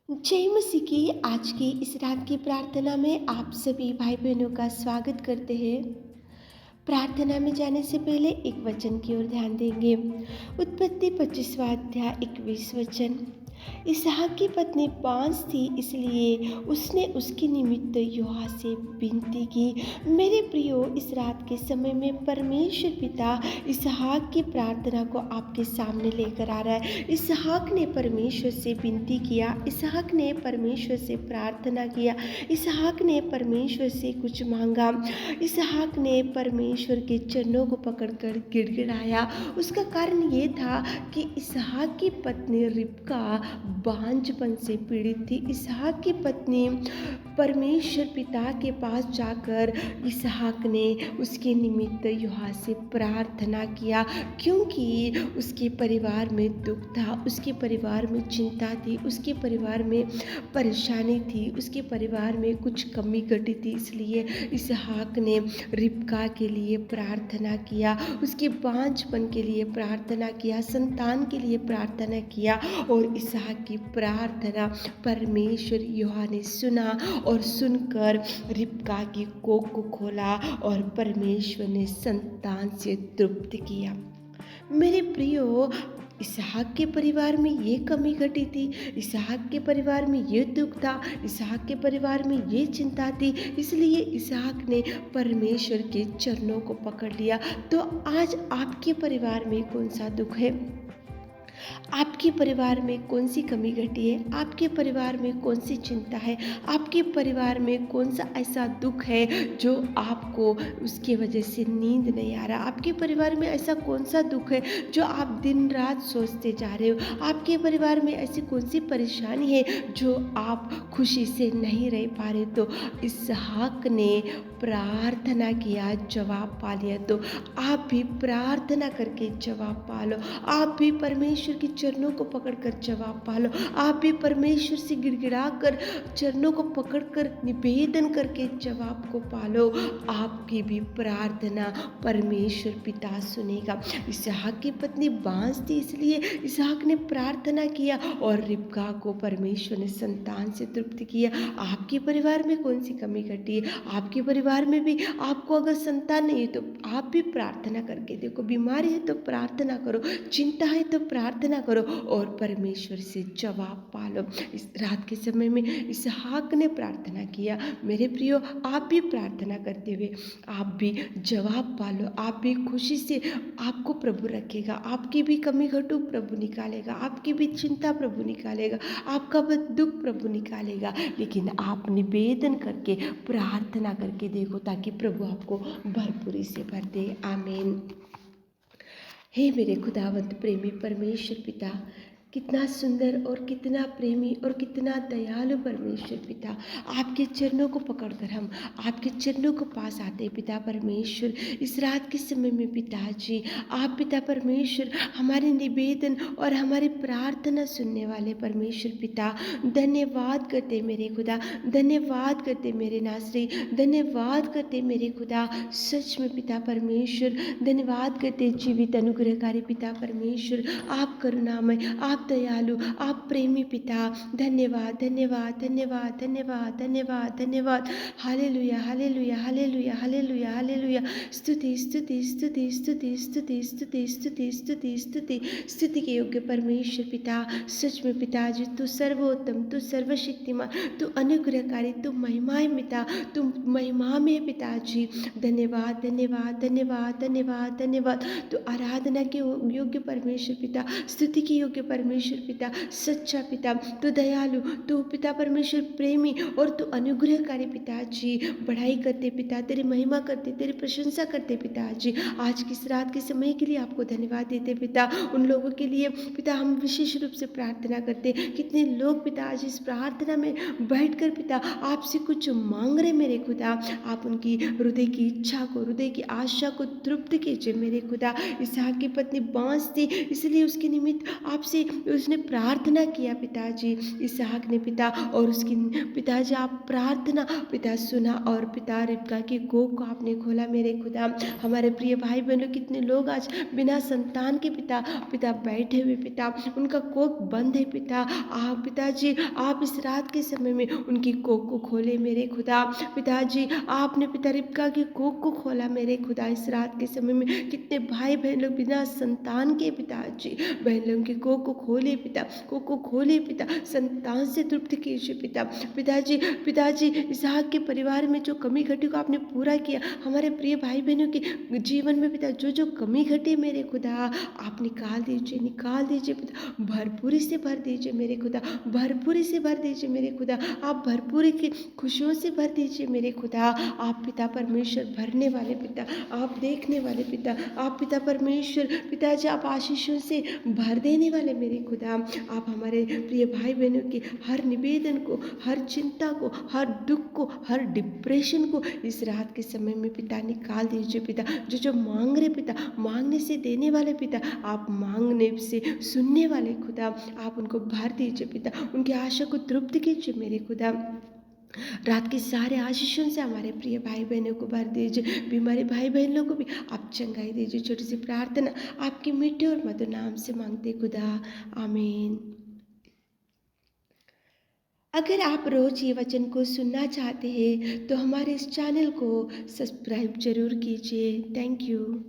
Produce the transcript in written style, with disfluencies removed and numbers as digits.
जय मसीह की आज की इस रात की प्रार्थना में आप सभी भाई बहनों का स्वागत करते हैं। प्रार्थना में जाने से पहले एक वचन की ओर ध्यान देंगे। उत्पत्ति 25वां अध्याय 21 वचन। इसहाक की पत्नी बांझ थी, इसलिए उसने उसके निमित्त यहोवा से विनती की। मेरे प्रियो, इस रात के समय में परमेश्वर पिता इसहाक की प्रार्थना को आपके सामने लेकर आ रहा है। इसहाक ने परमेश्वर से विनती किया, इसहाक ने परमेश्वर से प्रार्थना किया, इसहाक ने परमेश्वर से कुछ मांगा, इसहाक ने परमेश्वर के चरणों को पकड़कर गिड़गिड़ाया। उसका कारण ये था कि इसहाक की पत्नी रिबका बांझपन से पीड़ित थी। इसहाक की पत्नी परमेश्वर पिता के पास जाकर इसहाक ने उसके निमित्त यहोवा से प्रार्थना किया, क्योंकि उसके परिवार में दुख था, उसके परिवार में चिंता थी, उसके परिवार में परेशानी थी, उसके परिवार में कुछ कमी घटी थी। इसलिए इसहाक ने रिबका के लिए प्रार्थना किया, उसके बांझपन के लिए प्रार्थना किया, संतान के लिए प्रार्थना किया और इसहाक की प्रार्थना परमेश्वर यहोवा ने सुना और सुनकर रिबका की कोख को खोला और परमेश्वर ने संतान से तृप्त किया। मेरे प्रियो, इसहाक के परिवार में ये कमी घटी थी, इसहाक के परिवार में ये दुख था, इसहाक के परिवार में ये चिंता थी, इसलिए इसहाक ने परमेश्वर के चरणों को पकड़ लिया। तो आज आपके परिवार में कौन सा दुख है? आपके परिवार में कौन सी कमी घटी है? आपके परिवार में कौन सी चिंता है? आपके परिवार में कौन सा ऐसा दुख है जो आपको उसकी वजह से नींद नहीं आ रहा? आपके परिवार में ऐसा कौन सा दुख है जो आप दिन रात सोचते जा रहे हो? आपके परिवार में ऐसी कौन सी परेशानी है जो आप खुशी से नहीं रह पा रहे? तो इसहाक ने प्रार्थना किया, जवाब पा लिया। तो आप भी प्रार्थना करके जवाब पा लो, आप भी परमेश्वर के चरणों को पकड़कर जवाब पा लो, आप भी परमेश्वर से गिड़गिड़ा कर चरणों को पकड़कर निवेदन करके जवाब को पा लो। आपकी भी प्रार्थना परमेश्वर पिता सुनेगा। इसहाक की पत्नी बांझ थी, इसलिए इसहाक ने प्रार्थना किया और रिबका को परमेश्वर ने संतान से तृप्त किया। आपके परिवार में कौन सी कमी घटी है? आपके परिवार में भी आपको अगर संतान नहीं है तो आप भी प्रार्थना करके देखो, बीमारी है तो प्रार्थना करो, चिंता है तो प्रार्थना करो और परमेश्वर से जवाब पा लो। इस रात के समय में इसहाक ने प्रार्थना किया। मेरे प्रियो, आप भी प्रार्थना करते हुए आप भी जवाब पा लो, आप भी खुशी से आपको प्रभु रखेगा, आपकी भी कमी घटू प्रभु निकालेगा, आपकी भी चिंता प्रभु निकालेगा, आपका भी दुख प्रभु निकालेगा। लेकिन आप निवेदन करके प्रार्थना करके देखो ताकि प्रभु आपको भरपूरी से भर दे। आमीन। हे मेरे खुदावंत प्रेमी परमेश्वर पिता, कितना सुंदर और कितना प्रेमी और कितना दयालु परमेश्वर पिता, आपके चरणों को पकड़कर हम आपके चरणों को पास आते पिता परमेश्वर। इस रात के समय में पिताजी, आप पिता परमेश्वर हमारे निवेदन और हमारी प्रार्थना सुनने वाले परमेश्वर पिता, धन्यवाद करते मेरे खुदा, धन्यवाद करते मेरे नासरी, धन्यवाद करते मेरे खुदा। सच में पिता परमेश्वर, धन्यवाद करते जीवित अनुग्रहकारी पिता परमेश्वर। आप करुणामय, आप दयालु, आप प्रेमी पिता। धन्यवाद धन्यवाद धन्यवाद धन्यवाद धन्यवाद धन्यवाद। Hallelujah hallelujah hallelujah hallelujah hallelujah. स्तुति स्तुति स्तुति स्तुति स्तुति स्तुति स्तुति स्तुति स्तुति स्तुति के योग्य परमेश्वर पिता। सच में पिताजी, तू सर्वोत्तम, तू सर्वशक्तिमान, तू अनुग्रहकारी, तू महिमा पिता, तू महिमा में पिताजी। धन्यवाद धन्यवाद धन्यवाद धन्यवाद धन्यवाद। तो आराधना के योग्य परमेश्वर पिता, स्तुति के योग्य परमेश्वर पिता, सच्चा पिता, तो दयालु, तो पिता परमेश्वर प्रेमी और तो अनुग्रहकारी पिताजी। बढ़ाई करते पिता, तेरी महिमा करते, तेरी प्रशंसा करते पिताजी। आज की इस रात के समय के लिए आपको धन्यवाद देते पिता। उन लोगों के लिए पिता हम विशेष रूप से प्रार्थना करते। कितने लोग पिता आज इस प्रार्थना में बैठकर पिता आपसे कुछ मांग रहे मेरे खुदा, आप उनकी हृदय की इच्छा को, हृदय की आशा को तृप्त कीजिए मेरे खुदा। इसहाक की पत्नी बांझ थी, इसलिए उसके निमित्त आपसे उसने प्रार्थना किया पिताजी, इसहाक ने पिता, और उसकी पिताजी आप प्रार्थना पिता सुना, और पिता रिबका की कोख को आपने खोला मेरे खुदा। हमारे प्रिय भाई बहनों, कितने लोग आज बिना संतान के पिता पिता बैठे हुए पिता, उनका कोख बंद है पिता। आप पिताजी, आप इस रात के समय में उनकी कोख को खोले मेरे खुदा। पिताजी, आपने पिता रिबका की कोख को खोला मेरे खुदा। इस रात के समय में कितने भाई बहन लोग बिना संतान के पिताजी, बहन लोगों की कोख को खोले पिता, कोख को खोले पिता, संतान से तृप्त कीजिए पिता। पिताजी, पिताजी, इसहाक के परिवार में जो कमी घटी को आपने पूरा किया, हमारे प्रिय भाई बहनों के जीवन में पिता जो जो कमी घटी मेरे खुदा, आप निकाल दीजिए, निकाल दीजिए पिता, भरपूरी से भर दीजिए मेरे खुदा, भरपूरी से भर दीजिए मेरे खुदा, आप भरपूरी की खुशियों से भर दीजिए मेरे खुदा। आप पिता परमेश्वर भरने वाले पिता, आप देखने वाले पिता, आप पिता परमेश्वर, पिताजी आप आशीषों से भर देने वाले मेरे खुदा। आप हमारे प्रिय भाई बहनों की हर निवेदन को, हर चिंता को, हर दुख को, हर डिप्रेशन को इस रात के समय में पिता निकाल दीजिए पिता। जो जो मांग रहे पिता, मांगने से देने वाले पिता, आप मांगने से सुनने वाले खुदा, आप उनको भर दीजिए पिता, उनकी आशा को तृप्त कीजिए मेरे खुदा। रात के सारे आशीषों से हमारे प्रिय भाई बहनों को भर दीजिए, बीमारी भाई बहनों को भी आप चंगाई दीजिए। छोटी सी प्रार्थना आपके मीठे और मधुर नाम से मांगते खुदा, आमीन। अगर आप रोज़ ये वचन को सुनना चाहते हैं तो हमारे इस चैनल को सब्सक्राइब जरूर कीजिए। Thank you.